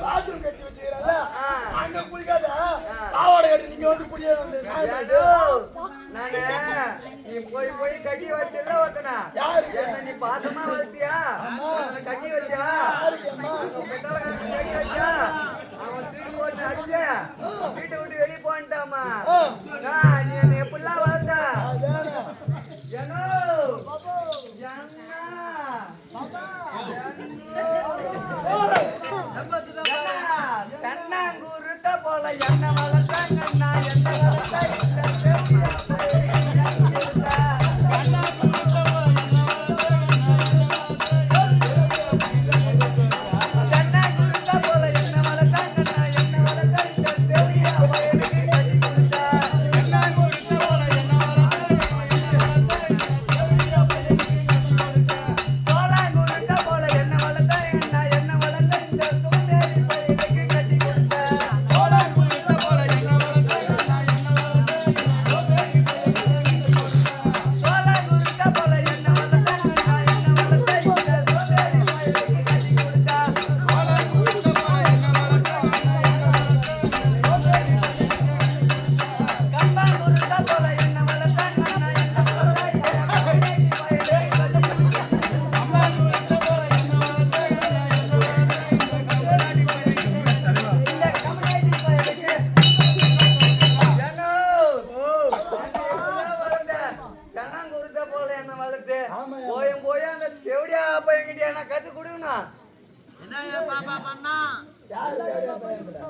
Bathroom கட்டி வச்சுக்கிறாங்க அங்க குளிக்காத பாவாடை கட்டி நீ போய் போய் கட்டி வச்சல ஒருத்தனா என்ன நீ பாசமா வளர்த்தியா கட்டி வச்சா கட்டி வச்சா அவன் தூக்கி போட்டு அடிச்ச வீட்டை விட்டு வெளியே போன்ட்டாமா நீ என்ன எப்படிலாம் வளர்த்தா கண்ணாங்குருத்த போல என்ன வளர்த்தாங்க என்ன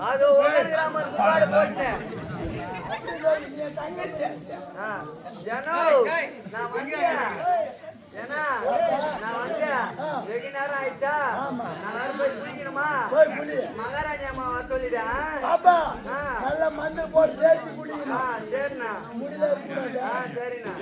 அது ஒரு கிராமர் முகாடு போட்டேன் நான் வந்தேன் வெகு நேரம் ஆயிடுச்சா நான் போய் குளிக்கணுமா மகாராணி அம்மா வர சொல்லிட்டேன் நல்ல மண்ணு போட்டு தேய்ச்சி குளிக்கணும் சரிண்ணா சரிண்ணா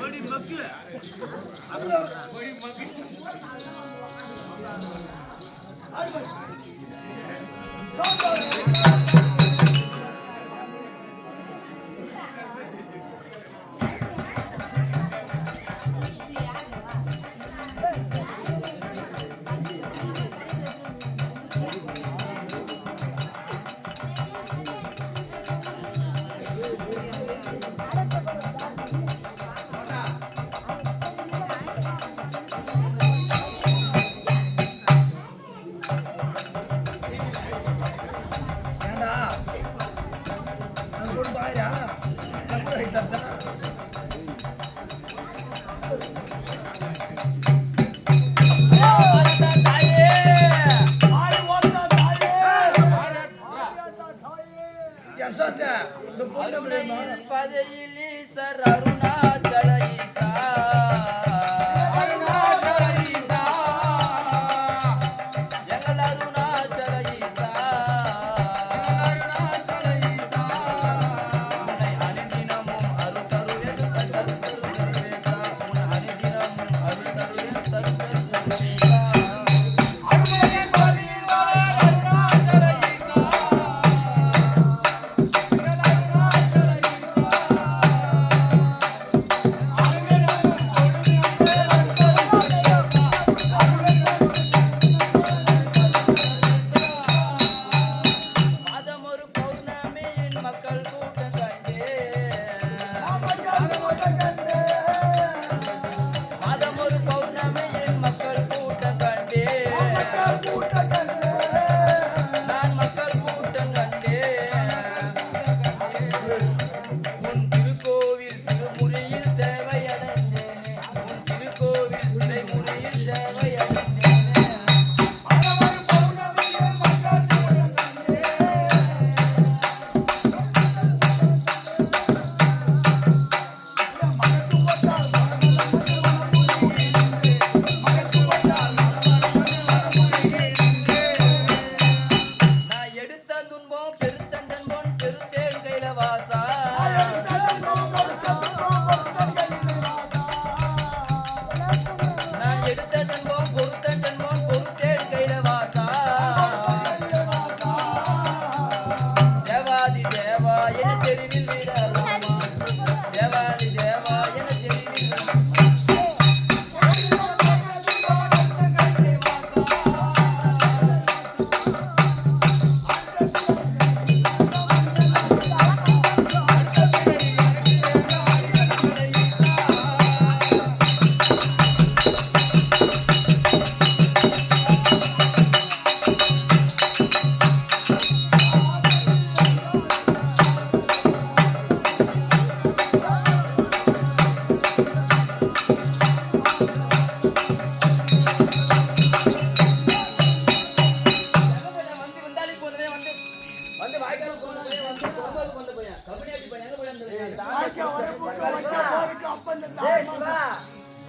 ஏய் சிவா,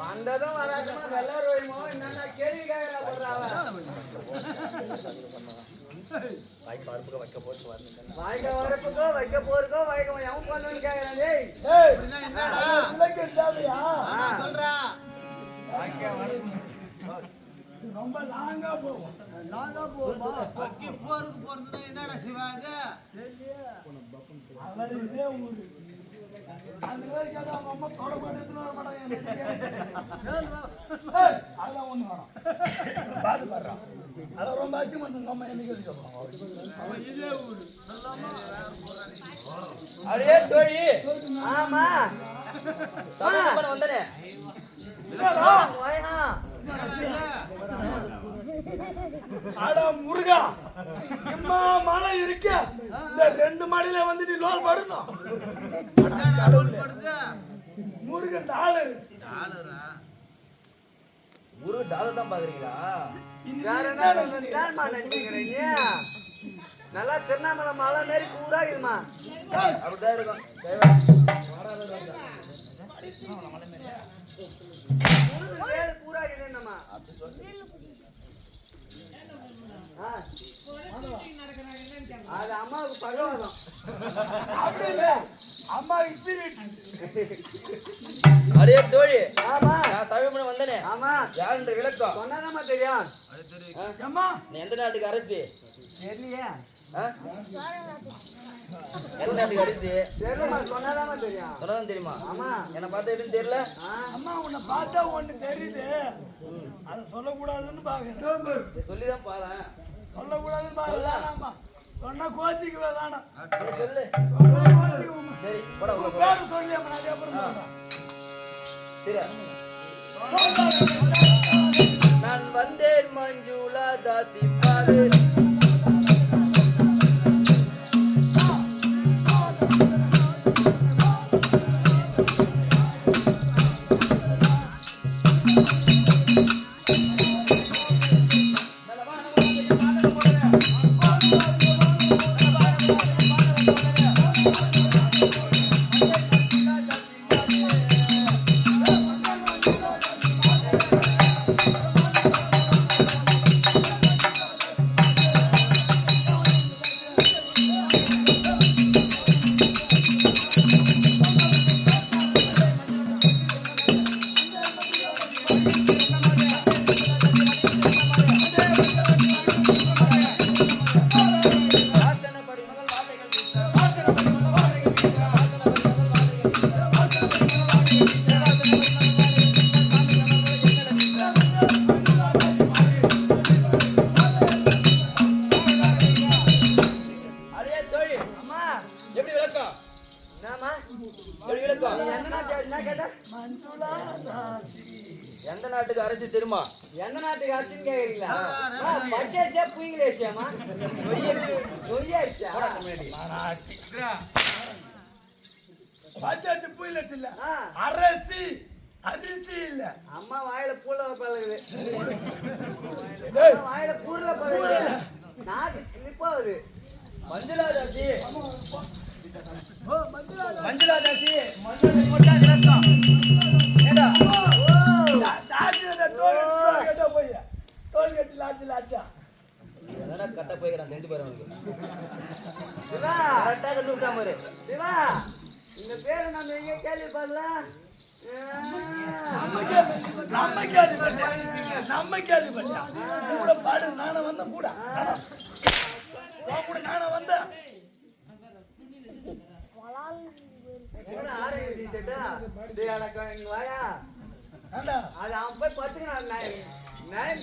வந்ததும் வராதுமா வெள்ளார் ஓய்மோ என்னன்னா கேள்வி கேட்கறா போடுறாவ. வாய்க்க வரப்புக்கோ வைக்க போறதுக்கோ எவன் பண்ணுன்னு கேட்கறான். ஏய் ரொம்ப லாங்கா போகும் என்னடா சிவா இது இதே ஊரு அந்த மாதிரி கேட்டா அவங்க அம்மா தொட மாட்டேன்னு வர மாட்டாங்க. அதெல்லாம் ஒண்ணு வேணும் பாத்து பாடுறான் அதான் ரொம்ப ஆச்சு மட்டும் அம்மா என்னைக்கு இதே ஊரு அடே தோழி. ஆமா வந்தனே அட முருகா எம்மா மழை இருக்க இந்த 2 மலையில வந்து நீ லோல் படுணும். முருகன் டாலர் ஒரு டாலர் தான் பாக்குறீங்களா? வேற என்ன நினைக்கிறீங்க? நல்லா திருவண்ணாமலை மலை மாரி கூறாகுதுமா. அப்படிதான் இருக்கும். கூறாகுது என்னமா அது அம்மாவுக்கு பகவாதம். அப்படி இல்ல அம்மா ஸ்பிரிட். அடே தோழி. ஆமா நான் தமிழ்மணம் வந்தனே. ஆமா யாருன்ற விளக்கம் சொன்னாதாமா தெரியும். அம்மா நீ எந்த நாட்டுக்கு அரசு தெரியலையா? எந்த நாட்டுக்கு அரசு தெரியலமா சொன்னாதாமா தெரியும். சொன்னாதான் தெரியுமா? ஆமா என்ன பார்த்தா எதுவும் தெரியல. அம்மா உன்னை பார்த்தா ஒண்ணு தெரியுது அதை சொல்லக்கூடாதுன்னு பாக்குறேன். சொல்லிதான் பாறேன். சொல்லக்கூடாதுன்னு பாக்குறேன். சொன்னா கோச்சிக்கு வேணாம். சொல்லு சரி போடா உங்க பேரு சொல்லி அப்புறம் சொல்றேன். நான் வந்தேன் மஞ்சுளா தாசி பாரு. எந்த நாட்டுக்கு அரசு தெரியுமா? எந்த நாட்டுக்கு அரசுன்னு கேக்குறீங்களா? பச்சேசியா புயங்கலேசியாமா? நொய்யாச்சா பச்சேசி புயல் இல்ல அரசி அரிசி இல்ல. அம்மா வாயில பூல பழகுது. வாயில பூர்ல பழகுது. நாக்கு நிப்பாவுது. மஞ்சுளா தாசி மஞ்சுளா தாசி கட்ட போய்க்கிறான் 2 பேரும். இந்த பேரு நம்ம எங்க கேள்விப்படல. நம்ம கேள்விப்பட்டேன் கூட பாடு நானே வந்தேன் கூட நானே வந்தேன். அது அவன் போய் பத்துக்கிறான்.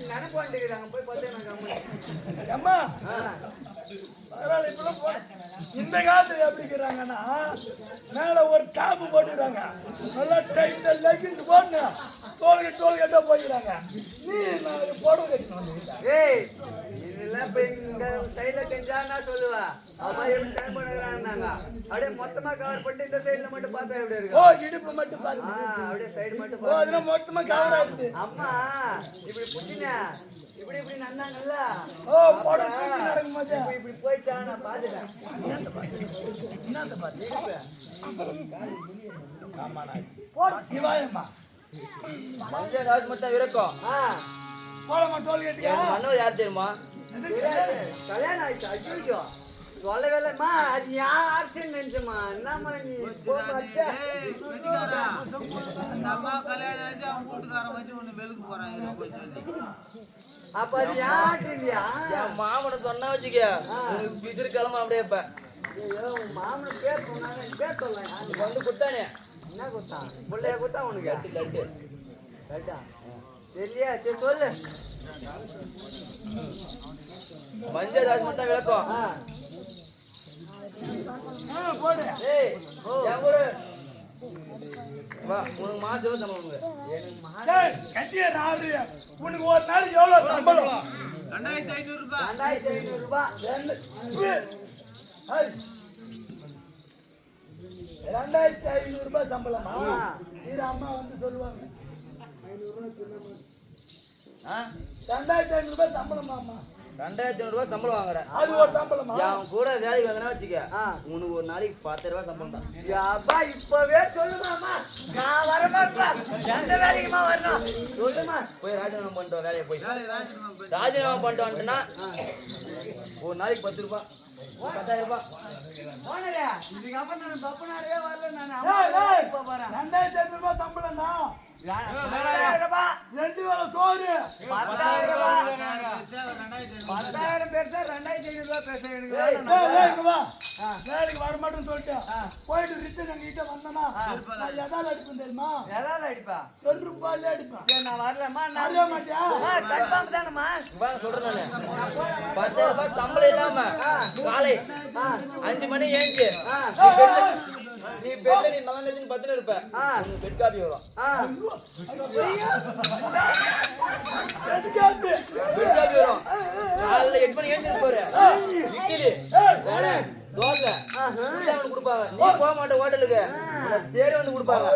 நினைப்பு வந்துருக்குது. அங்க போய் பத்துக்கிறான். அம்மா பரவாயில்ல இப்பெல்லாம் போன இந்த காலத்துல எப்படி இருக்கிறாங்கன்னா மேல ஒரு டாப்பு போட்டுக்கிறாங்க. நல்லா டைட்டா லெகின்ஸ் போட்டு டோல்கேட்டா போய்க்கிறாங்க. நீ நான் போட கட்டணும். ஏய் இதெல்லாம் இப்ப இந்த சைடுல செஞ்சான்னா சொல்லுவா அவன் எப்படி டைம் பண்ணுறாங்க. அப்படியே மொத்தமா கவர் பண்ணிட்டு இந்த சைடுல மட்டும் பார்த்தா எப்படி இருக்கு? ஓ இடுப்பு மட்டும் பாரு. அப்படியே சைடு மட்டும் ஓ அதெல்லாம் மொத்தமா கவர் ஆயிடுது. அம்மா இப்படி புடிச்சினா இப்படி இப்படி இப்படி நன்னாங்கல்ல ஓ போட சுத்தி நடக்கும் போது இப்படி போயிச்சா நான் பாத்துட்டேன். என்னத்த பாத்து ஆமாடா போட சிவாயம்மா மஞ்சள் காசு மட்டும் இருக்கும். போடமா டோல் கேட்டியா மன்னவர் யார் தெரியுமா? தெரியாது. கல்யாணம் ஆயிடுச்சு. ஐயோ சொல்லவே இல்லைம்மா. அது யாருன்னு நினைச்சம்மா. என்னம்மா நீ போச்சா? அந்த அம்மா கல்யாணம் ஆச்சு அவன் கூட்டுக்காரன் வச்சு ஒண்ணு வெளுக்கு போறான் போய் சொல்லி. அப்ப அது யாரு இல்லையா? என் மாமனை சொன்னா வச்சுக்க உனக்கு பிசிறு கிளம்ப அப்படியே இப்ப ஐயோ உன் மாமனுக்கு பேர் சொன்னாங்க. எனக்கு பேர் சொல்லலாம். இப்ப வந்து குத்தானே என்ன கொடுத்தான்? பிள்ளைய கொடுத்தா உனக்கு லட்டு கரெக்டா? சரியா? சரி சொல்லு. மஞ்சள் காசு மட்டும் விளக்கம். போடு ஏய் என் கூட வா உனக்கு மாசம் எவ்வளவு சம்பளம் உனக்கு? டேய் கட்டிய நாடு உனக்கு ஒரு நாளைக்கு எவ்வளவு சம்பளம் 2500 ரூபாய். 2500 ரூபாய். 2500 ரூபாய் சம்பளமா இது அம்மா வந்து சொல்லுவாங்க 2500 ரூபாய் சம்பளமா அம்மா 2500 ரூபாய் சம்பளம் வாங்குறேன். அது ஒரு சம்பளமா அவன் கூட வேலைக்கு வந்தனா வச்சுக்க உனக்கு ஒரு நாளைக்கு 10 ரூபாய் சம்பளம் தான். அப்பா இப்பவே சொல்லுமாமா. நான் வரமாட்டேன். எந்த வேலைக்குமா வரணும்? சொல்லுமா. போய் ராஜினாமா பண்ணிட்டு வா, வேலையை போய் ராஜினாமா பண்ணி. ராஜினாமா பண்ணிட்டு வந்துட்டேன்னா ஒரு நாளைக்கு 10 ரூபாய் 10,000 ரூபாய். போனரே இதுக்கப்புறம் நான் பப்பனாரே வரல. நான் டேய் டேய் இப்ப வரேன். 2500 ரூபாய் சம்பளம்னா 10,000 ரூபாய். 2 வேளை சோறு 10,000 ரூபாய். 2500. 10,000 பேச 2,500 ரூபாய் பேச எனக்கு டேய் வேணும். டேய் இங்க வா வேலைக்கு வர மாட்டேன்னு சொல்லிட்டேன் போயிட்டு ரிட்டர்ன் எங்க கிட்ட வந்தனா நான் எதால அடிப்பேன் தெரியுமா எதாவது அடிப்பா. செருப்பாலே அடிப்பேன் சரி நான் வரலம்மா. நான் அறிய மாட்டியா கன்ஃபார்ம் தானம்மா. இவன் சொல்றேன் நானு 10,000 ரூபாய் சம்பளம் இல்லாம காலை 5 மணி ஏஞ்சி நீ பெட்ல நீ மகன் பத்துல இருப்ப உனக்கு பெட் காபி வரும். பெட் காபி வரும். காலைல 8 மணி ஏஞ்சி போற இட்லி வேலை தோசை அவனுக்கு கொடுப்பாங்க. நீ போக மாட்ட ஹோட்டலுக்கு தேடி வந்து கொடுப்பாங்க.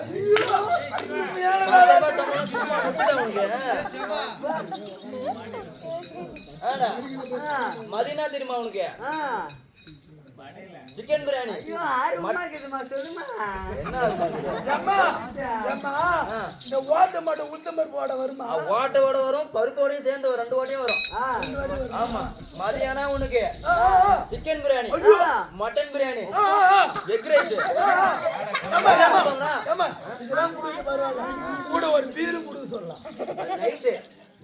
மதினா தெரியுமா உனக்கு? சிக்கன் பிரியாணி ஐயோ ஆர்வமா இருக்குதுமா. சொல்லுமா. என்ன அம்மா அம்மா இந்த ஓட்ட மாட்ட உளுத்தம்பர் போட வருமா ஓட்டோட வரும் பருப்போடையும் சேர்ந்து ஒரு 2 ஓட்டையும் வரும். ஆமா மதியானம் உனக்கு chicken biryani mutton biryani egg rice அம்மா இதெல்லாம் குடிக்க பரவாயில்ல கூட ஒரு பீரு குடுக்க சொல்லலாம் நைட்டு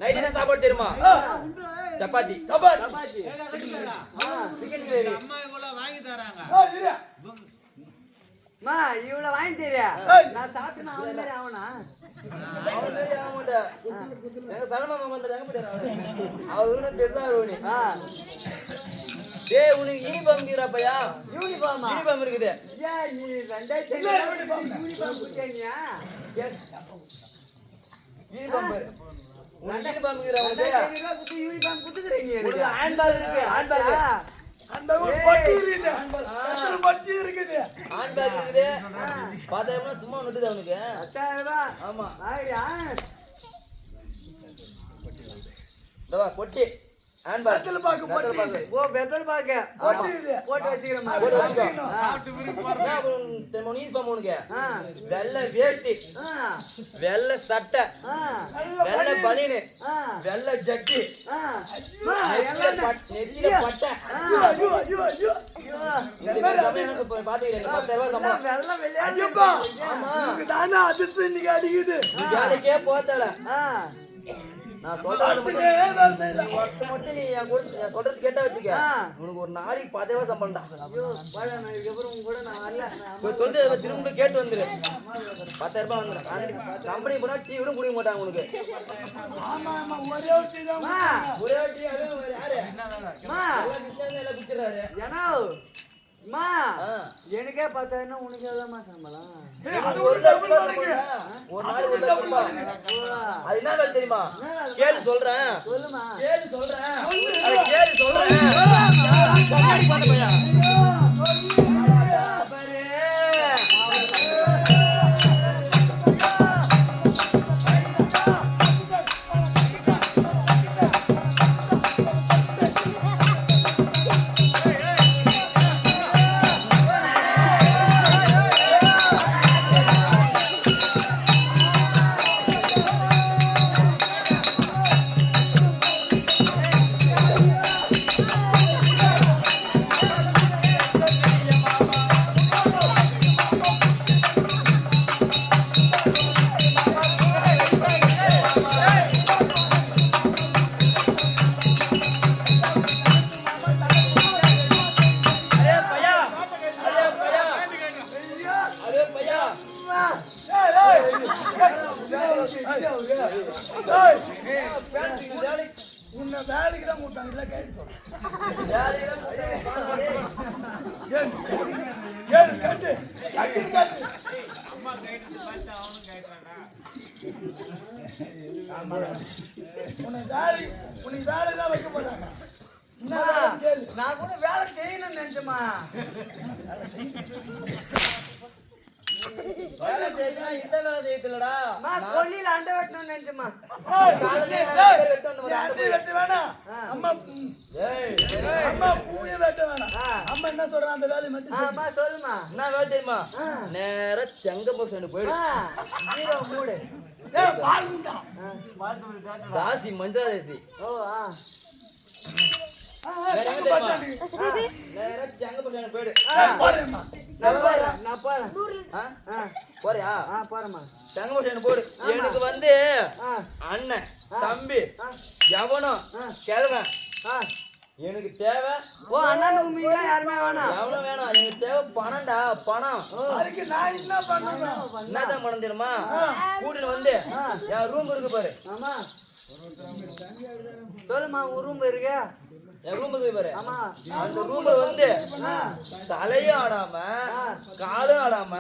நைட் என்ன சாப்பாடு தெரியுமா? Chapati chapati chicken gravy. அம்மா கூட வாங்கி தராங்க. இரு மா இவ்வளவு வாங்கி தெரியா? நான் சாப்பிட்டு நான் அவன் மாதிரி ஆவனா? அவன் மாதிரி ஆக மாட்டேன். எங்க சரமாமா வந்தாரு எங்க போயிட்டாரு அவரு பெருசா வருவனி. டேய் உனக்கு யூனிஃபார்ம்ங்கிறப்பையா யூனிஃபார்மா? யூனிஃபார்ம் இருக்குது. ஏன் நீ 2,500 யூனிஃபார்ம் கொடுத்தீங்க? யூனிஃபார்ம் பாரு உனக்கு யூனிஃபார்ம்ங்கிற உனக்கு 2,500 ரூபாய் கொடுத்து யூனிஃபார்ம் கொடுத்துக்கிறீங்க உனக்கு எனக்கு. ஹேண்ட் பேக் இருக்கு. ஹேண்ட் பேக் அந்த ஒரு பொட்டி இருக்குது அந்த பொட்டி இருக்குது ஹேண்ட் பேக் இருக்குது. 10,000 ரூபாய் சும்மா நட்டுது அவனுக்கு. 10,000 ரூபாய். ஆமா ஐயா இதோ பொட்டி ஹேண்ட் பேக் வெத்தலை பாக்கு பொட்டி ஓ வெத்தல் பாக்க பொட்டி இது போட்டு வச்சுக்கிறேன். போட்டு வச்சுக்கோ. வச்சுக்கணும். யூனிஃபார்ம் உனக்கு ஆ வெள்ளை வேட்டி ஆ வெள்ளை சட்டை ஆ வெள்ளை பனியனு ஆ வெள்ளை ஜட்டி ஆ மா எல்லாம் நெத்தியில பட்டை ஐயோ ஐயோ ஐயோ இந்த மாதிரி சம்பளம் எனக்கு பாத்துக்கிறேன். 10,000 ரூபாய் சம்பளம். வெள்ளம் வெள்ளையா ஐயோப்பா உனக்கு தானே அதிர்ஷ்டம் இன்னைக்கு அடிக்குது வேலைக்கே போத்தல ஆ நான் சொல்றது அதுக்கே வேலை செய்யல. மட்டும் நீ என் கூட என் சொல்றது கேட்டா வச்சுக்க ஆ. உனக்கு ஒரு நாளைக்கு 10,000 ரூபாய் சம்பளம்டா. ஐயோ வாடா நான் இதுக்கப்புறம் உங்க கூட நான் வரல. போய் சொல்லிட்டு திரும்ப கேட்டு வந்துரு 10,000 ரூபாய் வந்துடும். ஆல்ரெடி கம்பெனி போனா டீ கூட குடிக்க மாட்டாங்க உனக்கு. ஆமா ஆமா ஒரே ஒரு டீ தான் மா ஒரே ஒரு டீ அது வேற யாரு மா எல்லாம் பிச்சாங்க எல்லாம் பிச்சிடுறாரு. ஏனோ மா ஆ. எனக்கே 10,000 உனக்கு எவ்வளவுமா சம்பளம்? ஏய், அது ஒரு ஒரு லட்சம் டபுள் ரூபாய் மடங்கு. சம்பளம். ஒரு நாளைக்கு 1 லட்சம் ரூபாய். அது என்ன வேலை தெரியுமா? என்ன வேலை? கேளு சொல்றேன் சொல்லுமா. கேளு சொல்றேன் அது கேளு சொல்றேன். கண்ணாடி போட்ட பையன். பாரு. உன்னை வேலைக்கு தான் கூட்டாங்க இல்லை கேட்டு சொல்றேன் கேட்டு கேட்டு கேட்டு உனக்கு வேலை தான் வைக்க போறாங்க நான் கூட வேலை செய்யணும்னு நினைச்சேம்மா. வேலை செய்யணும்னா இந்த வேலை செய்யலடா. நான் கொல்லில அண்டை வெட்டணும்னு நினைச்சேம்மா. அம்மா பூய வெட்ட வேணாம். அம்மா என்ன சொல்றான் அந்த வேலையை மட்டும் ஆமா சொல்லுமா. என்ன வேலை தெரியுமா? நேரா செங்கப்ப சைடு போயிடு. ஜீரோ மூடு. தாசி மஞ்சாதேசி. ஓ நேரா செங்கப்ப சைடு போயிடு. நான் போறேன். போறியா? போறேம்மா. செங்கப்ப சைடு போடு. எனக்கு வந்து அண்ணன் தம்பி எவனும் கிழவன் எனக்கு தேவை. ஓ அண்ணன் உண்மையா யாருமே வேணாம். எவ்வளவு வேணும்? எனக்கு தேவை பணம்டா, பணம். அதுக்கு நான் என்ன பண்ணுவேன்? என்னதான் பணம் தெரியுமா? கூட்டிட்டு வந்து என் ரூம் இருக்கு பாரு. ஆமா சொல்லுமா. உன் ரூம் இருக்கு. என் ரூம் இருக்கு பாரு. ஆமா அந்த ரூம்ல வந்து தலையும் ஆடாம காலும் ஆடாம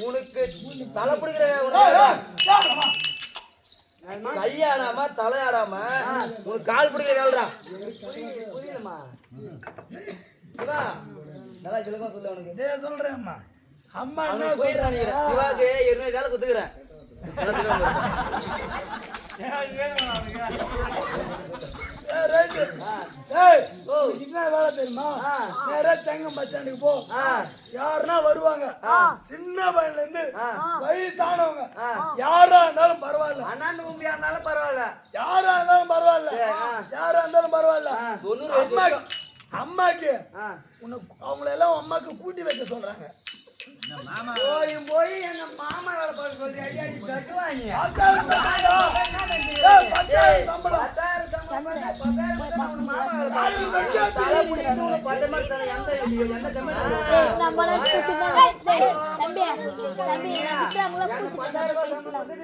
உனக்கு தலை பிடிக்கிற கையாடாம தலையாடாம உனக்கு கால் பிடிக்கிற வேலைடா. புரியலமா. நல்லா சொல்லுங்க சொல்ல உனக்கு சொல்றேன்மா. அம்மா போயிடுறான். சிவாக்கு ஏற்கனவே வேலை குத்துக்கிறேன். என்ன வேலை தெரியுமா? நேரா செங்கம் பஸ் ஸ்டாண்டுக்கு போ. யாருன்னா வருவாங்க. சின்ன பையன்ல இருந்து வயசானவங்க யாரா இருந்தாலும் பரவாயில்ல. அண்ணன் உண்மையா இருந்தாலும் பரவாயில்ல. யாரா இருந்தாலும் பரவாயில்ல. யாரா இருந்தாலும் பரவாயில்ல. அம்மாக்கு உனக்கு அவங்கள எல்லாம் அம்மாக்கு கூட்டி வைக்க சொல்றாங்க. போய் எங்க மாமா வேலை பார்க்க சொல்லி அடி கட்டுவாங்க.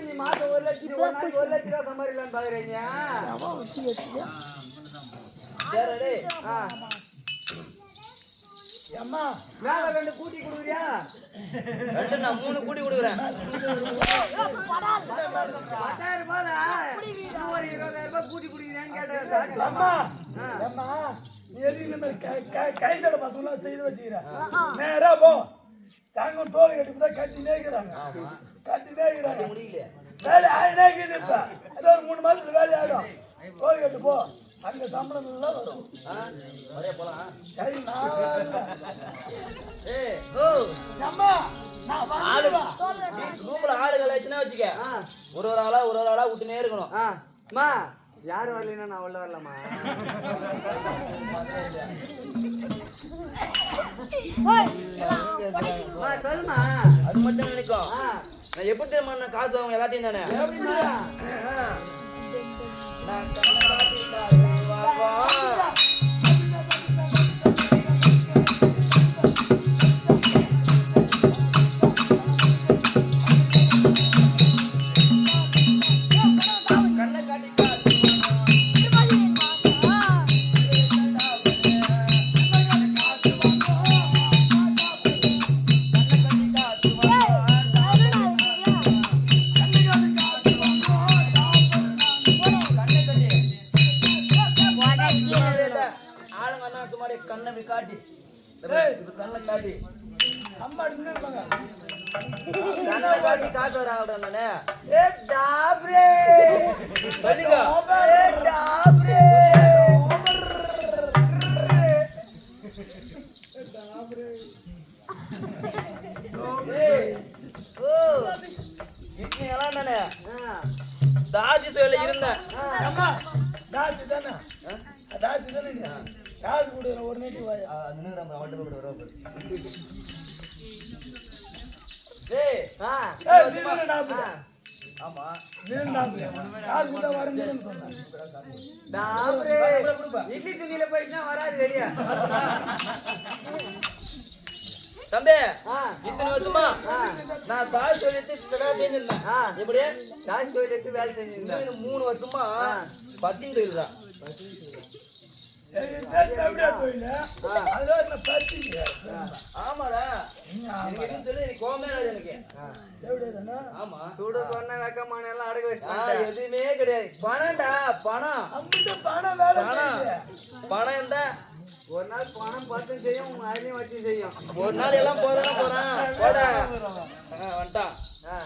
நீ மாசம் 1,00,000 சம்பாதிக்கலான்னு பாக்குறீங்க. அம்மா மேல 2 கூட்டி கொடுக்குறியா? 2 நான் 3 கூட்டி கொடுக்குறேன். 10,000 ரூபாய் இன்னும் ஒரு 20,000 ரூபாய் கூட்டி குடிக்கிறான்னு கேட்டேன். அம்மா அம்மா நீ எதுக்கு இந்த மாதிரி கை சடை பசங்களாம் செய்து வச்சுக்கிறேன். நேரா போ. சாங்கம் தோல் கட்டி தான் கட்டினே இருக்கிறாங்க. கட்டினே இருக்கிறாங்க. முடியலையே. வேலை ஆயினே இருக்குது. இப்ப ஏதோ ஒரு 3 மாசத்துல வேலை ஆயிடும். தோல் கட்டு போ. அங்க சம்பளம் எல்லாம் வரும். ஒரே போலாம். கை நான் அம்மா நான் வாழுவா. ரூம்ல ஆளுகளை வச்சுனா வச்சுக்க. ஒரு ஆளா விட்டுனே இருக்கணும். அம்மா யாரு வரலன்னா நான் உள்ள வரலாமா? சொல்லுமா. அது மட்டும் நினைக்கும். நான் எப்படி தெரியுமா நான் காசு அவங்க எல்லாத்தையும் நானே நான் காட்டி கண்ணை காட்டி அம்மா இருப்பாங்க. காட்டி காசு வராங்க நானே. இட்லி எல்லாம் தானே தாஜி சோயில இருந்தேன். தாசி தானே தாசி தானே காசு கொடுக்குற ஒரு நீட்டி வாயா. ஆமா காசு கூட வரணும்னு சொன்னேன். இட்லி துணியில போயிட்டுனா வராது வெளியா. தம்பி ஆ. இத்தனை வருஷமா நான் தாய் சொல்லிட்டு செஞ்சிருந்தேன் ஆ. எப்படி தாய் கோயில் எடுத்து வேலை செஞ்சிருந்தேன். இந்த 3 வருஷமா பத்திங் தொழில் தான் எப்படியா தொழில் அதுல என்ன பிரச்சனை ஆமாடா எனக்கு எதுவும் சொல்லி எனக்கு கோவமே இல்லை எனக்கு எப்படியா தானே ஆமா சுட சொன்ன வெக்கமான எல்லாம் அடக்க ஆ, வச்சுட்டாங்க. எதுவுமே கிடையாது பணம்டா பணம் அங்கிட்ட பணம் வேலை பணம் செய்யுது. பணம் இருந்தா ஒரு நாள் பணம் 10 செய்யும், உங்க அதையும் வச்சு செய்யும். ஒரு நாள் எல்லாம் போதான் போறான் போட வந்துட்டான் ஆ.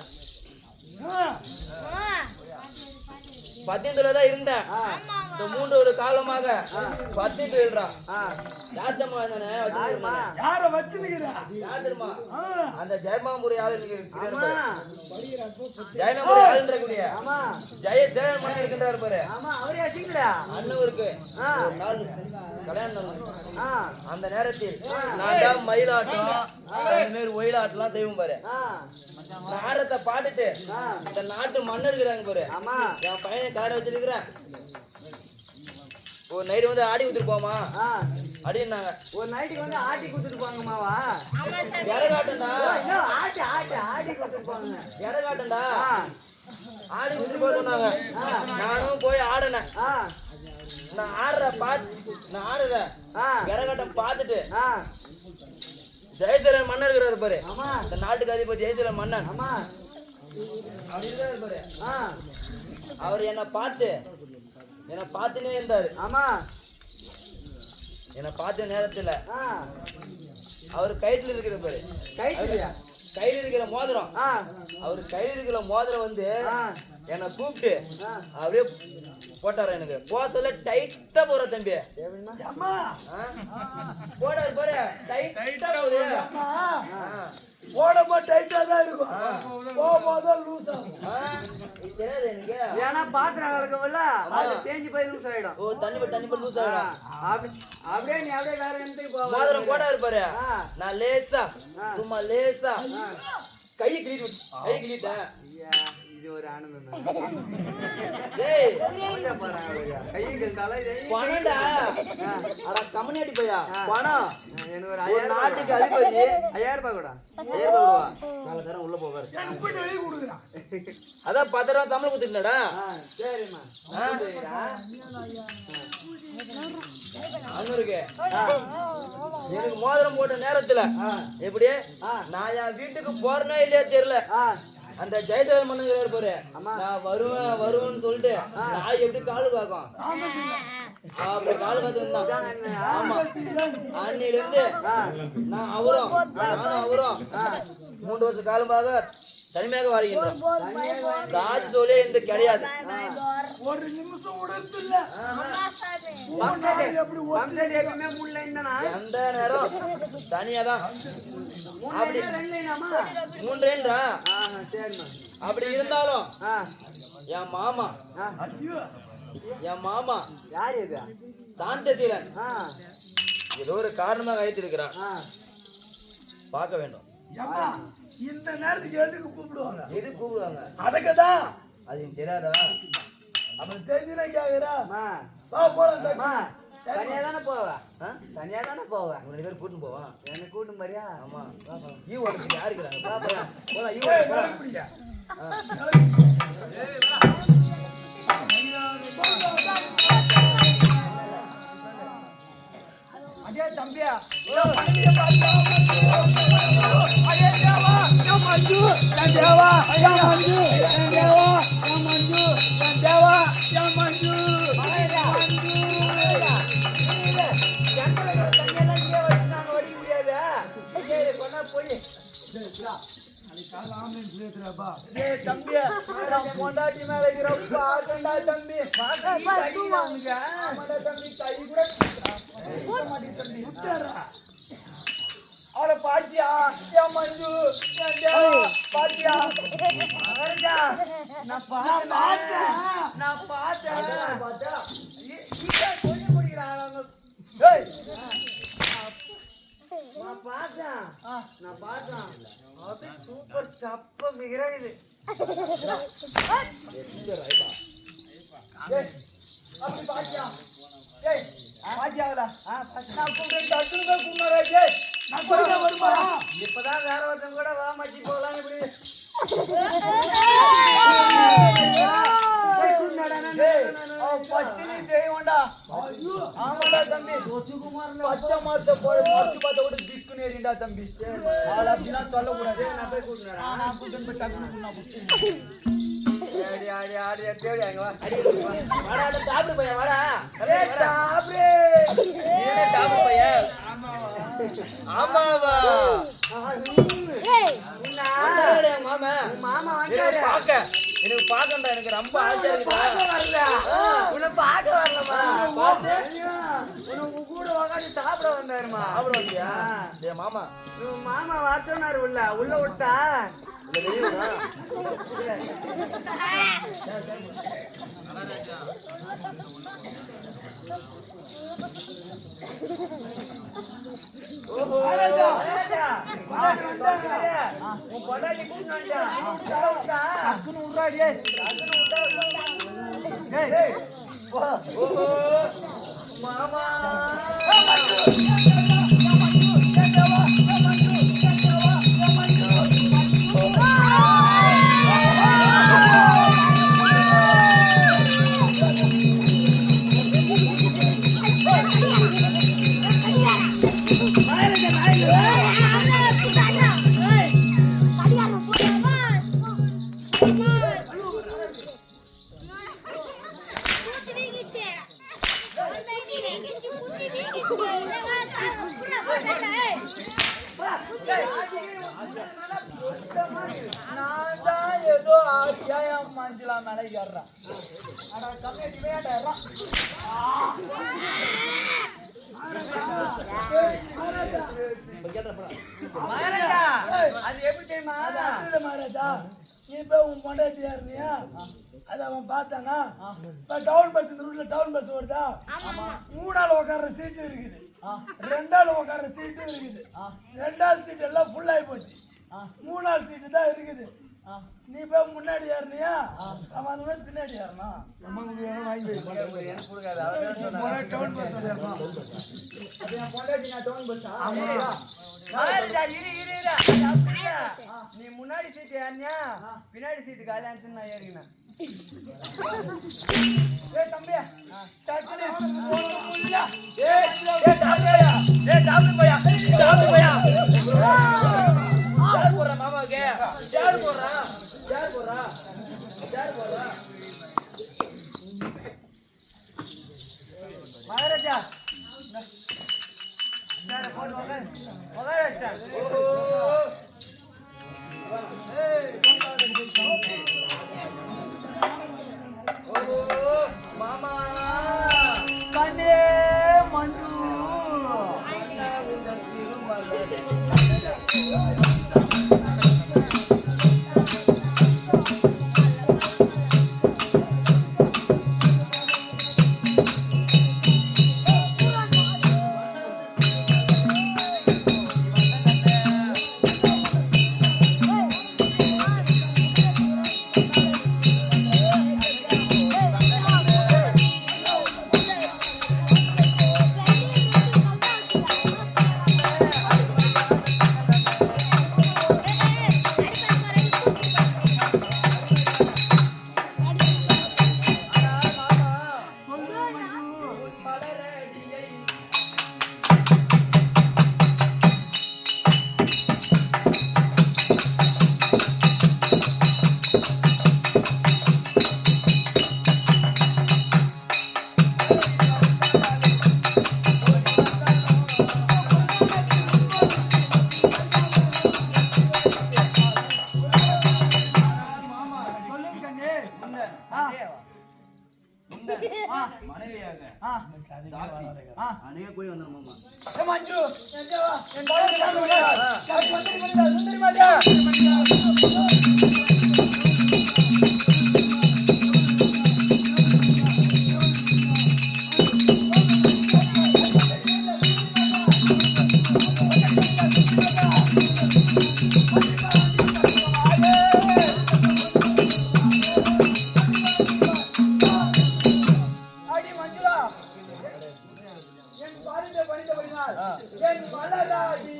பத்தியம் தொழில் தான் இருந்தேன் ஆ. இந்த 3 காலமாக பத்தியம் தொழில்றான் ஆ. யாத்தம்மா யாரும்மா? யார வச்சுக்கிறா யார் தெரியுமா அந்த ஜெயமாபுரி ஆளு ஆமா. ஜெயமாபுரி ஆளுன்றக்கூடிய ஆமா. ஜெயசேகரன் மன்னன் இருக்கின்றார் பாரு ஆமா, அவரே அசிங்களா? அண்ணவருக்கு ஆ. ஒரு நாள் கல்யாணம் நடந்தது. ஆ. அந்த நேரத்தில் நான் தான் மயிலாட்டம் அந்த மாதிரி ஒயிலாட்டம்லாம் செய்வோம் பாரு ஆ. நான் ஆடுறத பாட்டுட்டு இந்த நாட்டு மன்னர் இருக்கிறாங்க பாரு ஆமா. என் பையனை கார வச்சிருக்கிறேன் ஒரு நைட்டு வந்து ஆடி கொடுத்துட்டு போமா ஆ. அப்படின்னாங்க ஒரு நைட்டுக்கு வந்து ஆட்டி கொடுத்துட்டு போங்கம்மாவா? இறகாட்டம்டா இன்னும் ஆட்டி கொடுத்துட்டு போங்க. இறகாட்டம்டா ஆ. ஆடி கொடுத்துட்டு போக சொன்னாங்க நானும் போய் ஆடினேன் ஆ. நான் ஆடுற ஆ. இறகாட்டம் பார்த்துட்டு ஆ. ஜெயசேகரன் மன்னர் இருக்கிறாரு பாரு ஆமா. இந்த நாட்டுக்கு அதிபதி ஜெயசேகரன் மன்னன் ஆமா. அப்படிதான் இருப்பாரு ஆ. அவர் என்னை பார்த்துனே இருந்தாரு ஆமா. என்னை பார்த்த நேரத்துல ஆ. அவர் கைத்துல இருக்கிற பாரு கைத்தியா? கையில இருக்கிற மோதிரம் ஆ. அவர் கையில இருக்கிற மோதிரம் வந்து ஆ. என்னை கூப்பிட்டு ஆ. அப்படியே போட்டாரு எனக்கு போத்தல டைட்டா போற தம்பி எப்படின்னா? அம்மா ஆ? போடாரு பாரு டைட்டா போகுது அம்மா ஆ. போடமா டைட்டா தான் இருக்கும் போகும்போது லூஸ் ஆகும் ஆ? இது தெரியாது எனக்கு ஏன்னா பாத்திரம் விளக்கவில்ல, அது தேஞ்சு போய் லூஸ் ஆயிடும். ஓ தண்ணி போட்டு லூஸ் ஆ. ஆகிடும் அப்படியே நீ அப்படியே வேற எந்த மோதிரம் போடாரு பாரு ஆ. நான் லேசா ஆ. சும்மா லேசா கை கிளிட்டேன் இது ஒரு ஆனந்தம் தான். டேய் கொஞ்சம் பாருங்க ஐயா. கையில் தலை இது. பணம்டா அட கம்யூனிட்டி பையா பணம் எனக்கு ஒரு ஒரு 5000 நாட்டுக்கு அதிபதி 5000 ரூபாய் கூட. 1000 ரூபா நாலு தரம் உள்ள போவாரு எனக்கு போயிட்டு வெளியே கொடுக்குறான் அதான் 10 ரூபா சம்பளம் கொடுத்துட்டா ஆ, சரிம்மா. அண்ணருக்கு எனக்கு மோதிரம் போட்ட நேரத்துல எப்படி நான் என் வீட்டுக்கு போறேனே இல்லையா தெரியல ஆ. அந்த ஜெயதேவன் மன்னன் இருப்பாரு ஆமா. நான் வருவேன்னு சொல்லிட்டு நான் எப்படி காலு காக்கும் அப்படி காலு காத்து வந்தான் ஆமா அன்னில இருந்து நானும் அவரும் 3 வருஷ காலமாக தனிமையாக வாழ்கின்றோம் தாஜ் தோலே இந்த கிடையாது ஒரு நிமிஷம் உடத்துல எப்படி பம்செட் எப்பவுமே மூணு லைன் தானா? எந்த நேரம் தனியா தான் மூணு லைனா, 2 லைனாமா? 3 ரேன்றா ஆஹா, சரிம்மா. அப்படி இருந்தாலும் ஆ. என் மாமா ஆ. ஐயோ என் மாமா யார் இது? சாந்தசீலன் ஆ. ஏதோ ஒரு காரணமாக அழைத்திருக்கிறான் ஆ. பார்க்க வேண்டும் அம்மா இந்த நேரத்துக்கு எதுக்கு கூப்பிடுவாங்க எது கூப்பிடுவாங்க அதுக்குதான் அது எனக்கு தெரியாதா அவன் தெரிஞ்சுனா கேக்குறா அம்மா. வா போலாம் அம்மா, தனியா தானே போவ? ஆ? தனியா தானே போவ? உன்னை பேர் கூட்டின்னு போவான் என்ன கூட்டும் பாரியா? ஆமா ஈ ஓடுறதுக்கு யாரு இருக்கிறாங்க போலாம் போலாம் ஈ ஏய், ஓடுறதுக்கு போலாம். நடக்குறியா? அடே தம்பியா. ஏய், தம்பியா, நான் பொண்டாட்டி மேல இருக்கிற பாக்கண்டா தம்பி. ஆமாடா தம்பி, கை கூட விட மாட்டேங்குது தம்பி. விட்டுறா. அவளை பாத்தியா? ஏன் மஞ்சு? ஏன் தேவா? பாத்தியா? நான் பார்த்தேன். பார்த்தேன். ஏன் சொல்லி முடிக்கிறான் அவங்க? ஏய், நான் பார்த்தேன். அப்படியே சூப்பர் சப்ப மிகிறது. ஏய், அப்படி பாத்தியா? ஏய், பாத்தியாங்களா? நான் கூப்பிட்டேன், டக்குனு போய் கும்பிடுறேன். ஏய், வருமா? இப்பதான் வேற ஒருத்தன் கூட வா மச்சி போகலாம் இப்படி ஆமாடா தம்பி பச்சை மாத்த போய் மறைச்சு பார்த்த கூட திக்குன்னு ஏறிண்டா தம்பி ஆள் அப்படின்னா சொல்லக்கூடாது நான் போய் கூட்டினேன் நான் கூட்டின்னு போய் டக்குன்னு ஆடி ஆடி ஆடி தேடி அங்க வா வாடா டாப்ல பையன் வாடா ஏய் டாப்ரே நீனே டாப்ல பையன் ஆமாவா என்னடா மாமா மாமா எனக்கு வந்தாரு பார்க்கண்டா எனக்கு ரொம்ப ஆசையா இருக்குடா வரல உன்னை பார்க்க வரலமா பார்த்து உனக்கு கூட உட்காந்து சாப்பிட வந்தாருமா சாப்பிடுவாங்க டேய் மாமா உன் மாமா வாசனாரு உள்ள விட்டா இல்ல வெளியடா ஓஹோ மகாராஜா. உன் பொண்டாட்டி கூட்டிட்டு வந்துட்டா டக்குன்னு விட்றாடி. ஏய், ஓஹோ மாமா நான் தான் ஏதோ ஆசையா மஞ்சளா மேல ஏறுறேன் ஆனா கம்மியாட்டி வேண்டாம் மகாராஜா அது எப்படி தெரியுமா அது அப்படி மகாராஜா. நீ போய் உன் பொண்டாட்டி யாருனியா அது அவன் பார்த்தானா டவுன் பஸ் இந்த ரூட்ல டவுன் பஸ் வருதா மூணாள் உட்கார்ற சீட்டு இருக்குது ரெண்டாள் உட்கார்ற சீட்டு இருக்குது ரெண்டாள் சீட்டு எல்லாம் ஃபுல் ஆகி போச்சு மூணாள் சீட்டு தான் இருக்குது நீ போய் முன்னாடி ஏறினியா அவன் அந்த மாதிரி பின்னாடி ஏறணும் மகாராஜா இரு இரு இரு அது அப்படி இல்ல. நீ முன்னாடி சீட்டு ஏறினியா பின்னாடி சீட்டு காலியான்னு நான் ஏறினேன் ஏய் தம்பியா டக்குனு மாமாவுக்கு மகாராஜா போட்டு மகாராஜா மாமா கண்ணே மஞ்சு அநேக போய் வந்தோம் மாமா மஞ்சு எங்க வா என் பாரு சுந்தரி மாதா அடி மஞ்சுளா என் பாரித பணித்தபடினால் என் மலராடி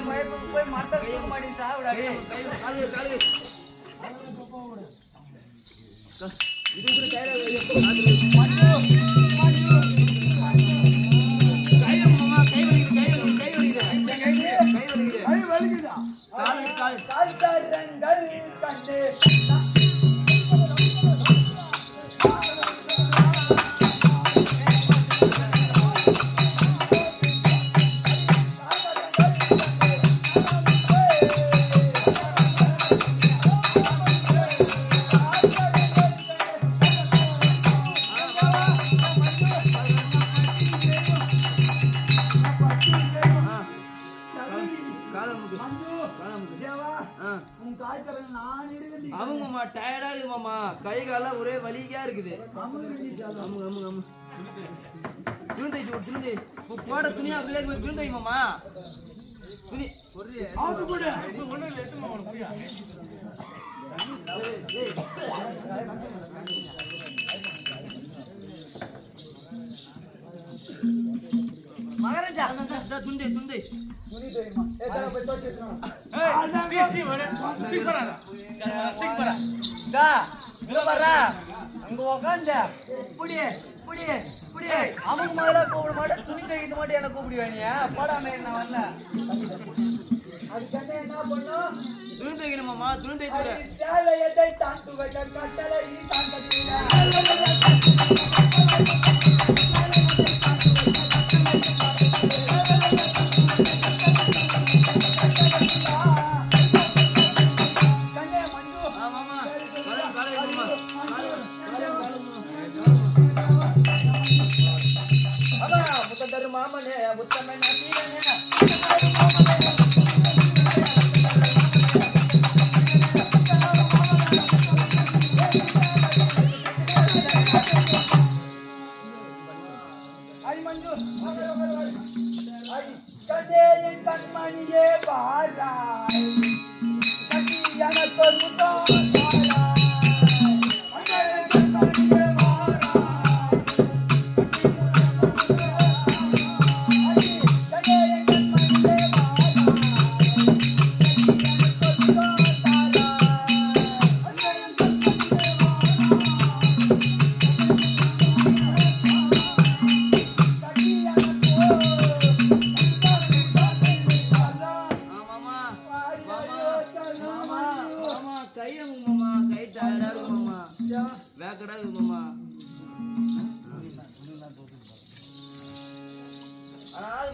மயக்கம் போய் மரத்தை தூக்க மாட்டேன்னு சாவிடா டேய். காலு காலு இது கூட கையில கை வலிக்குதா கால்தரங்கள் கண்டு அவங்க டயர்டா இருக்குது மாமா கை காலம் ஒரே வலிக்கா இருக்குது துணி போட துணியா துணி மாமா துணி மகாராஜா துண்டை துண்டை அங்க உக்காந்த புடி புடி புடி அவங்க முதல்ல கூப்பிட மாட்டேன் துணி தைக்கிட்டு மட்டும் என்ன கூப்பிடுவேன் நீ போடாம நான் வரல அதுக்கு என்ன பண்ணும் துணி தைக்கணும் மாமா துணி தைக்கிற சேலையத்தை தாண்டு வைக்க கட்டளை மாமனே முத்தமே நசீரனே கண்ணேயின் கண்மணியே பாராய் கண்ணி எனக்கு முத்தான்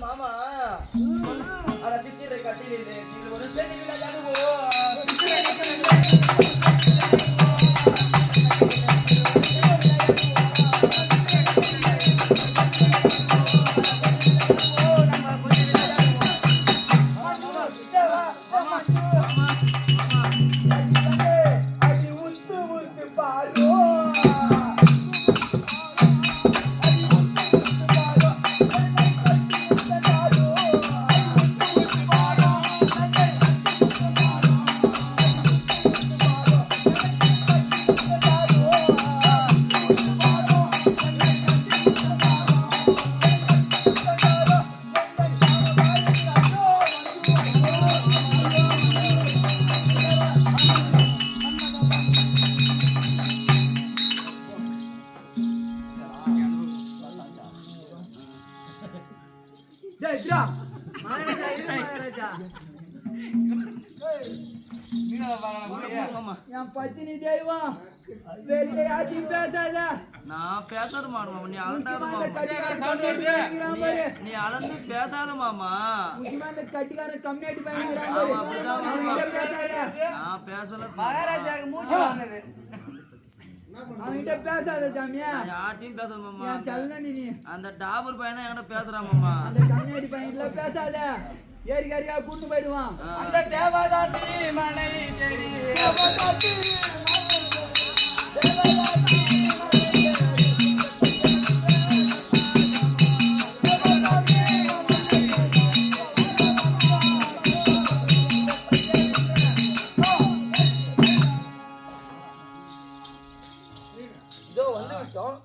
மாமா கட்டிலே ஒரு என் பத்தினி தெய்வம் வெளியே ஆட்சி பேசாத நான் பேசாத மாமா நீ அலண்டாத மாமா நீ அளந்து பேசாத மாமா கட்டிக்கார கம்யூனிட்டி நான் பேசல மகாராஜாக்கு மூச்சு வாங்குது அவன்கிட்ட பேசாத சாமியா யார்ட்டையும் பேசாத மாமா நீ அந்த டாபர் பையன் தான் என்கிட்ட பேசுறான் மாமா அந்த கம்யூனிட்டி பையன்ல பேசாத ஏரியா கூட்டு போயிடுவான் அந்த தேவதாசி மனை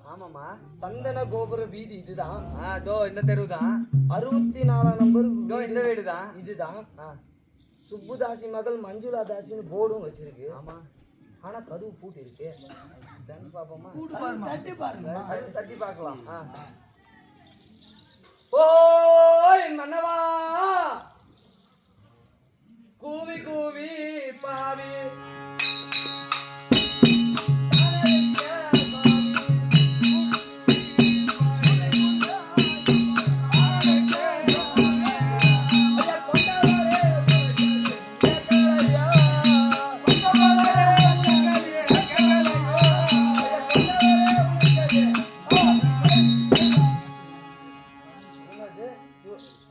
ஆமாமா சந்தன கோபுர வீதி இதுதான். தோ இந்த தெரு தான். 64 நம்பர் தோ இந்த வீடு தான். இதுதான். சுப்புதாசி மகள் மஞ்சுளா தாசின்னு போர்டும் வச்சிருக்கு. ஆமா. ஆனா கதவு பூட்டி இருக்கு. தண்ணி பாப்போமா? தட்டி பாருங்க. அது தட்டி பார்க்கலாம். ஓய் மன்னவா கூவி கூவி பாவி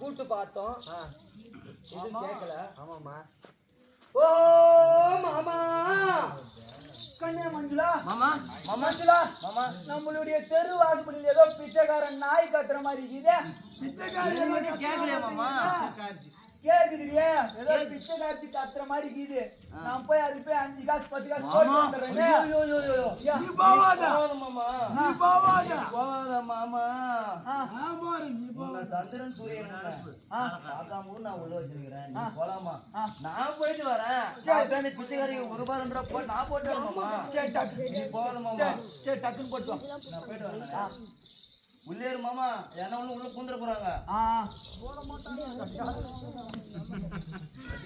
கூட்டு பார்த்தோம். இது கேட்கல. ஆமாமா. ஓ மாமா கன்யா மஞ்சுளா மாமா மஞ்சுளா மாமா நம்மளுடைய தெரு வாசப்படியில் ஏதோ பிச்சைக்காரன் நாய் கத்துற மாதிரி இருக்குதே. பிச்சைக்காரன் கேட்கலையா மாமா? கேக்குதுடியே ஏதோ பிச்சைக்காரச்சி கத்துற மாதிரி இருக்குது. நான் போய் அது போய் 5 காசு 10 காசு போட்டு வந்துடுறேன். நீ போவாத. மாமா நீ போவாத. போவாத மாமா. நீ உன்னை சந்திரன் சூரியன் பார்க்காம நான் உள்ள வச்சிருக்கிறேன். நீ போலாமா? நான் போயிட்டு வரேன். உட்காந்து பிச்சைக்காரி ₹1 போட்டு நான் போட்டு வரேன் மாமா. நீ போவாத மாமா. சரி டக்குன்னு போட்டு வா. நான் போயிட்டு வரேன். உள்ளே இரு மாமா. என்ன ஒண்ணு உள்ள பூந்துட போறாங்க.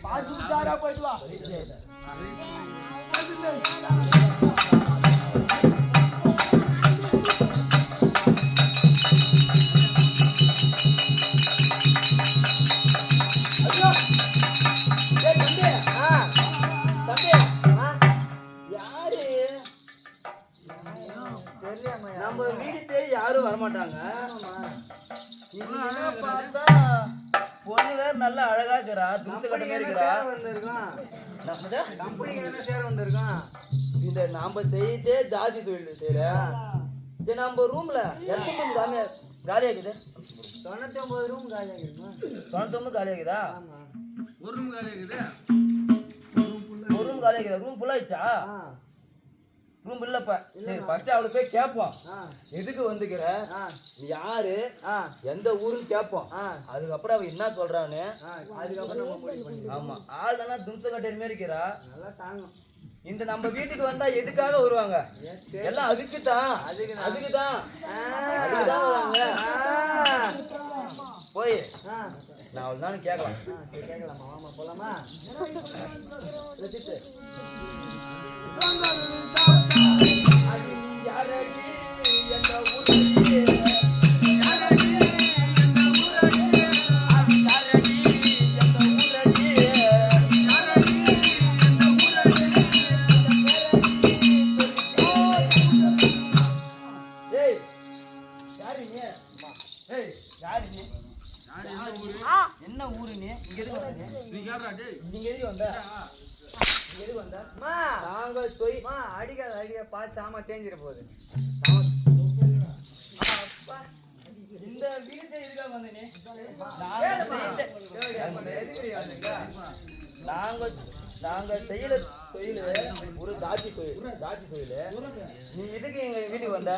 பாத்து சாரா போயிட்டு வா. நம்ம வீடு தேடி யாரும் வரமாட்டாங்க. பார்த்தா பொண்ணு வேற நல்லா அழகா இருக்கிறா. துண்டு கட்ட மாதிரி இருக்கிறா. கம்பெனிக்கு என்ன சேர வந்திருக்கான்? இந்த நாம செய்தே ஜாதி தொழில் செய்யல. சரி நம்ம ரூம்ல எத்தனை ரூம் காலியாக்குது? 99 ரூம் காலியா இருக்குமா? 99 காலியாக்குதா? ஒரு ரூம் காலி இருக்குது. ஒரு ரூம் காலியாக்குதா? ரூம் ஃபுல்லா ஆயிடுச்சா? ரூம் இல்லப்ப. சரி ஃபர்ஸ்ட் அவளை போய் கேட்போம். எதுக்கு வந்துக்கிற, யாரு, எந்த ஊருன்னு கேட்போம். அதுக்கப்புறம் அவ என்ன சொல்றான்னு அதுக்கப்புறம் நம்ம முடிவு பண்ணிக்கலாம். ஆமா ஆள் நல்லா தும்ச கட்டை மாதிரி இருக்கிறா. நல்லா தாங்கும். இந்த நம்ம வீட்டுக்கு வந்தா எதுக்காக வருவாங்க? எல்லாம் அதுக்குதான் அதுக்குதான் வருவாங்க. போய் நான் அவள் தான் கேட்கலாம். கேட்கலாமா? மாமா போலாமா? என்ன ஊரு நீ? இங்க எதுக்கு வந்த? நீ கேப்ரா டேய். இங்க எதுக்கு வந்த? இங்க எதுக்கு வந்த? மா நாங்க போய் அடிக்க பார்த்து சாமா தேஞ்சிட போகுது. இந்த வீட்டை எதுக்காக வந்த நீ? நாங்க செய்யல தொழில் ஒரு தாட்சி தொழில். நீ எதுக்கு எங்க வீட்டுக்கு வந்த?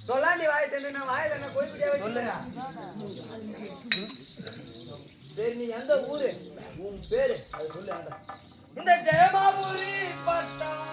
சொல்லாண்டி வாய் தந்து வாயில என்ன கோயிலுக்கே சொல்லுங்க. சரி நீ எந்த ஊரு, உன் பேரு அது சொல்லு. அந்த இந்த ஜெயமாபுரி பட்டணம்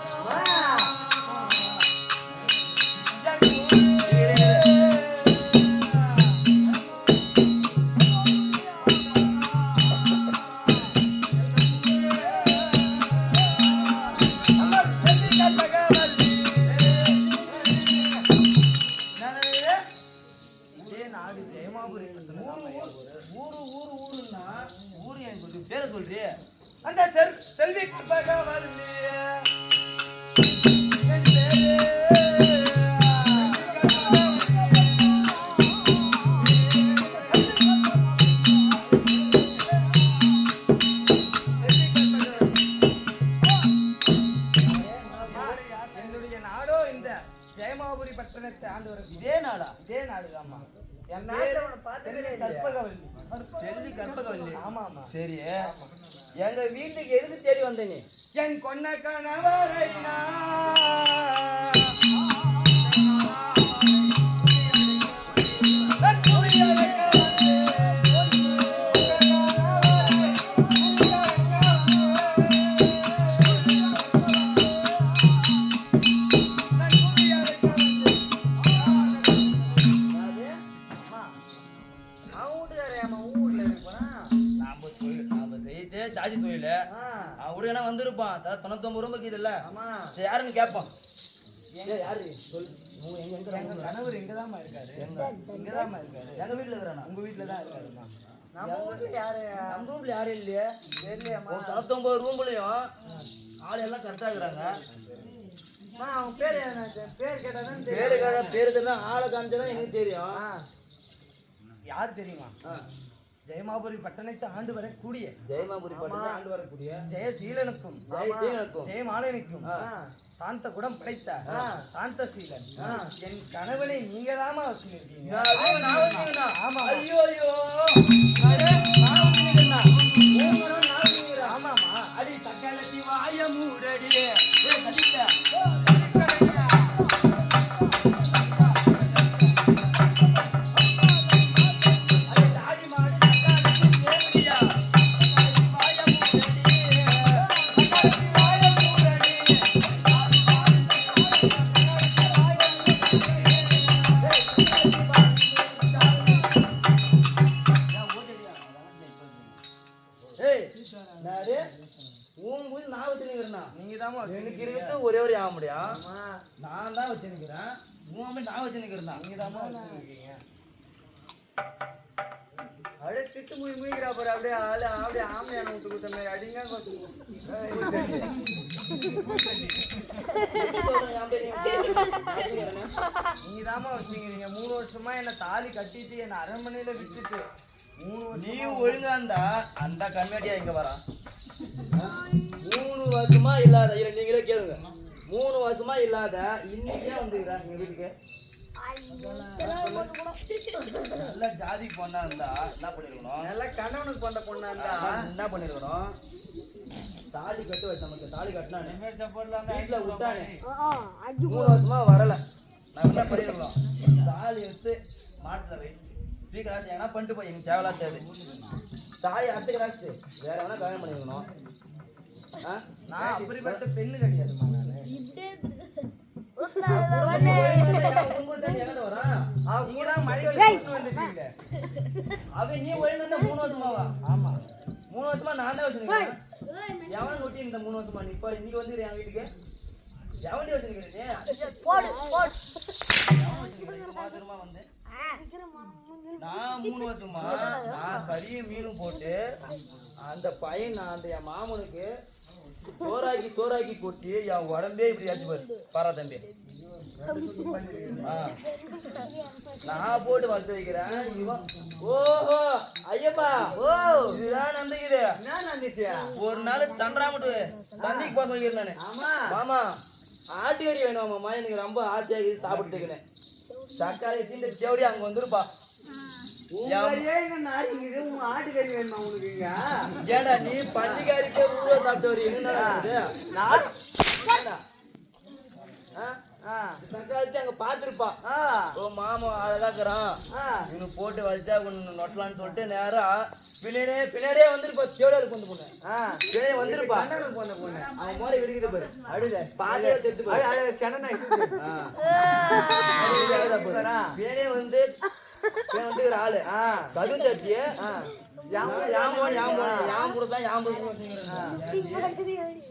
பேரை சொல்றி. அந்த செல்வி கற்பகவல்லி என்னுடைய நாடோ இந்த ஜெயமாபுரி பட்டணத்தை ஆண்டு வரும். இதே நாடா? இதே நாடுதாம்மா. என் நாட்டுல உன்னை பார்த்ததே செல்வி இல்லையே. கற்பகவல்லி. செல்வி கற்பகவல்லி. ஆமா ஆமா. சரி எங்க வீட்டுக்கு எதுக்கு தேடி வந்த நீ? என் கொன்ன கணவரை நான் அவன் ஊர்ல இருப்பான். நாம செய்யதே ஜாதி தொழில். அவன் உடனே வந்திருப்பான். 99 ரூபாய் இருக்குதுல்ல, ஆமா. யாருன்னு கேட்பான். யாரு சொல். எங்க கணவர் இங்கதாம்மா இருக்காரு. இங்கதாம்மா இருக்காரு. எங்க வீட்டுல இருக்கிறானா? உங்க வீட்டுல தான் இருக்காருமா. நம்ம ஊர்ல யாரு? நம்ம ரூம்ல யாரும் இல்லையே. தெரியலையாம்மா. 99 ரூம்லயும் ஆள் எல்லாம் கரெக்டா இருக்கிறாங்க. அவன் பேரு என்ன? பேர் கேட்டாதான் பேரு தெரியல, ஆளை காமிச்சதான் எனக்கு தெரியும். யார் தெரியுமா? ஜெயமாபுரி பட்டணத்தை ஆண்டு வரக்கூடிய ஜெயமாபுரி பட்டணத்தை ஆண்டு வரக்கூடிய ஜெயசீலனுக்கும் ஜெயமாலனுக்கும் சாந்த குடம் படைத்த சாந்தசீலன் என் கணவனை நீங்க தாமா வச்சுருக்கீங்க. ஆமா. ஐயோ ஐயோ, ஆமாமா. அடி தக்கலத்தி வாய மூடடி. எனக்கு இருக்கிறது ஒரே ஒரு ஆக முடியும். நான் தான் வச்சுருக்கிறேன். நான் வச்சுருக்கிறேன். நீங்க தான் வச்சுருக்கீங்க. அப்படியே திட்டு முழிக்கிறா பாரு. அப்படியே அப்படியே ஆமையான விட்டு கொடுத்த மாதிரி அடிங்க. நீங்க தாமா வச்சுக்கிறீங்க. 3 வருஷமா என்ன தாலி கட்டிட்டு என்ன அரண்மனையில விட்டுட்டு 3 வருஷம். நீ ஒழுங்கா இருந்தா அந்த கம்மியாட்டியா இங்க வரா. 3 வருஷமா இல்லாத இல்ல, நீங்களே கேளுங்க. 3 வருஷமா இல்லாத இன்னைக்கே வந்துக்கிறா எங்க வீட்டுக்கு. நல்ல ஜாதி பொண்ணா இருந்தா என்ன பண்ணிருக்கணும்? நல்லா கணவனுக்கு பண்ண பொண்ணா இருந்தா என்ன பண்ணிருக்கணும்? தாலி கட்டு வச்சு நமக்கு தாலி கட்டினானே வீட்டுல விட்டானே 3 வருஷமா வரல. நான் என்ன பண்ணிருக்கணும்? தாலி வச்சு மாட்டுல வை ஸ்பீக்கர் ஏன்னா பண்ணிட்டு போய் எனக்கு தேவையில்லா தேவை. தாலி அடுத்த கிராஸ்ட்டு வேற வேணா கல்யாணம் பண்ணிருக்கணும். நான் அப்படிப்பட்ட பெண்ணு கிடையாதுமா. அவன் நீ ஒழுங்கு 3 வருஷமாவா? ஆமா 3 வருஷமா நான் தான் வச்சுருக்கேன். எவனை ஒட்டி இந்த 3 வருஷமா நீ இப்போ இன்னைக்கு வந்து என் வீட்டுக்கு எவன்டி வச்சுருக்கேன்? வந்து நான் 3 வருஷமா நான் கறியும் மீனும் போட்டு அந்த பையன் அந்த என் மாமனுக்கு சோறாக்கி கொட்டி என் உடம்பே இப்படி ஆச்சு பாரு. பாரா தம்பி, நான் போட்டு வளர்த்து வைக்கிறேன். ஓஹோ ஐயப்பா, ஓ இதுதான் நம்பிக்குது. என்ன நடந்துச்சு? ஒரு நாள் தண்டராமட்டு சந்தைக்கு போக சொல்லிக்கிறேன் நானு. மாமா ஆட்டுக்கறி வேணும் மாமா, எனக்கு ரொம்ப ஆசையாக சாப்பிட்டுக்கிறேன். தக்காளி தீண்ட தேவடி அங்க வந்துருப்பா. ஆட்டுக்கறி வேணுமா உனக்கு? ஏடா நீ பண்டிகாரிக்கே ஊழ சாப்பிட்டு வரி தக்காளி அங்க பாத்துருப்பா. ஓ மாமா அழகாக்குறான் இவனு போட்டு வச்சா ஒன்னு நொட்டலான்னு சொல்லிட்டு நேரா பின்னாடியே வந்துருப்பா. தேவடியா இருக்கு அந்த பொண்ணு. பின்னாடியே வந்துருப்பா. பொண்ணு அவன் மாதிரி வெடிக்குது பாரு. அழுத பாதையா தெரிஞ்சு பின்னாடியே வந்து ஆளு கதுந்தட்டிய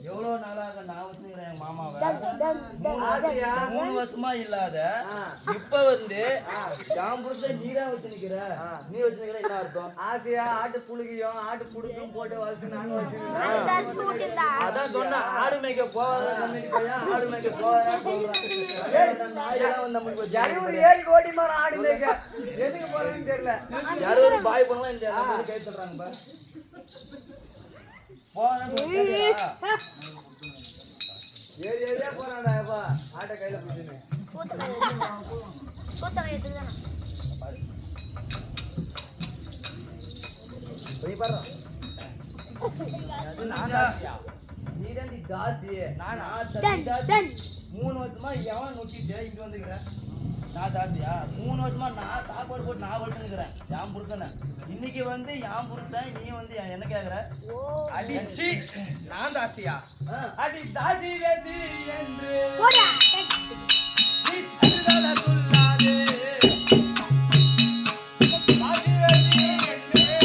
எவ்வளவு நாளாக நான் வச்சுக்கிறேன் என் மாமாவை. 3 வருஷமா இல்லாத இப்ப வந்து என் புருஷன் நீதான் வச்சுக்கிற. நீ வச்சுக்கிற என்ன அர்த்தம்? ஆசையா ஆட்டு புழுகியும் ஆட்டு புடுக்கும் போட்டு வளர்த்து நாங்க வச்சுக்கிறோம். அதான் சொன்ன ஆடு மேய்க்க போவாத ஆடு மேய்க்க போவாதான் ஜனவரி 7 கோடி மரம் ஆடு மேய்க்க எதுக்கு போறதுன்னு தெரியல. யாரும் ஒரு பாய் பண்ணலாம் இந்த கை சொல்றாங்க பாரு. ஏரியா போறான்டா ஆட்டை கையில பிடிச்சுன்னு. போய் பாரு. நீதான் தி தாசி. நான் 3 வருஷமா எவன் நோக்கிட்டு இங்க வந்துக்கிறேன். நான் தாசியா? 3 வருஷமா நான் சாப்பாடு போட்டு நான் வளர்த்துக்கிறேன் என் புருஷனை. இன்னைக்கு வந்து என் புருஷன் நீ வந்து என்ன கேக்குற? அடிச்சி நான் தாசியா? அடி தாசி வேசி என்று சொல்லாதே. தாசி வேசி என்று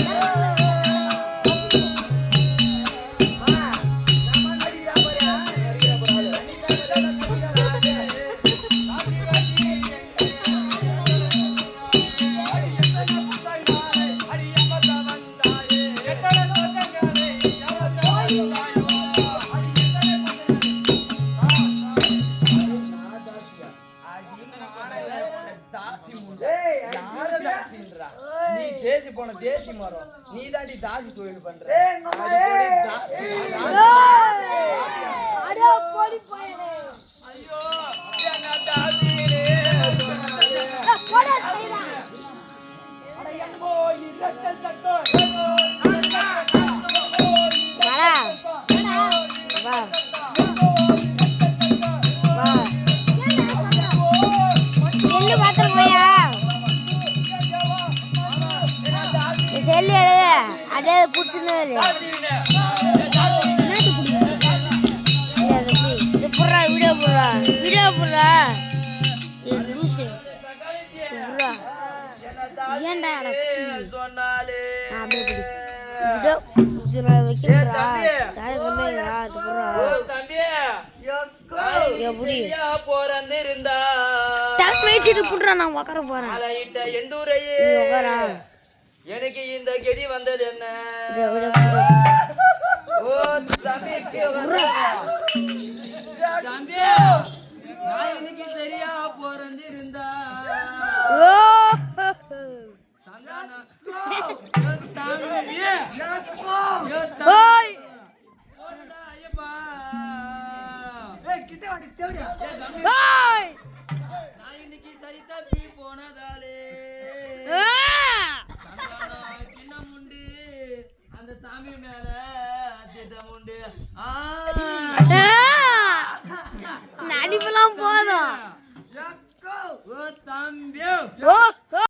தாண்டி தாசி தொழில் பண்ற ஏய் எங்க அம்மா ஏய் அடே போடி போயனே ஐயோ என்ன தாசியே போடா கைடா அட எம்மோ இரச்சல் சட்டம் வாடா வா வா செல்லு பாத்திரம் போயா செல்லு அடே புட்டுன்னு இது புடுறா வீடியோ புடுறா இது லூசு புடுறா ஏன்டா சொன்னாலே அப்படியே புடி வீடியோ இது நான் வைக்கிறா சாய் பண்ணேடா அது புடுறா தம்பி எப்படி போறந்திருந்தா டக் வச்சிட்டு புடுறா நான் உட்கார போறேன் அலையிட்ட எந்தூரையே நீ உட்காரா எனக்கு இந்த கதி வந்தது என்ன இதை விட புடுறா ஓ தம்பி தம்பி நான் இன்னைக்கு சரியா போறந்திருந்தா ஓ ஓய் ஓய் நான் இன்னைக்கு சரி தப்பி போனதாலே கிண்ணம் உண்டு அந்த சாமி மேல திட்டம் உண்டு நடிப்பெல்லாம் போதும் தம்பி ஓ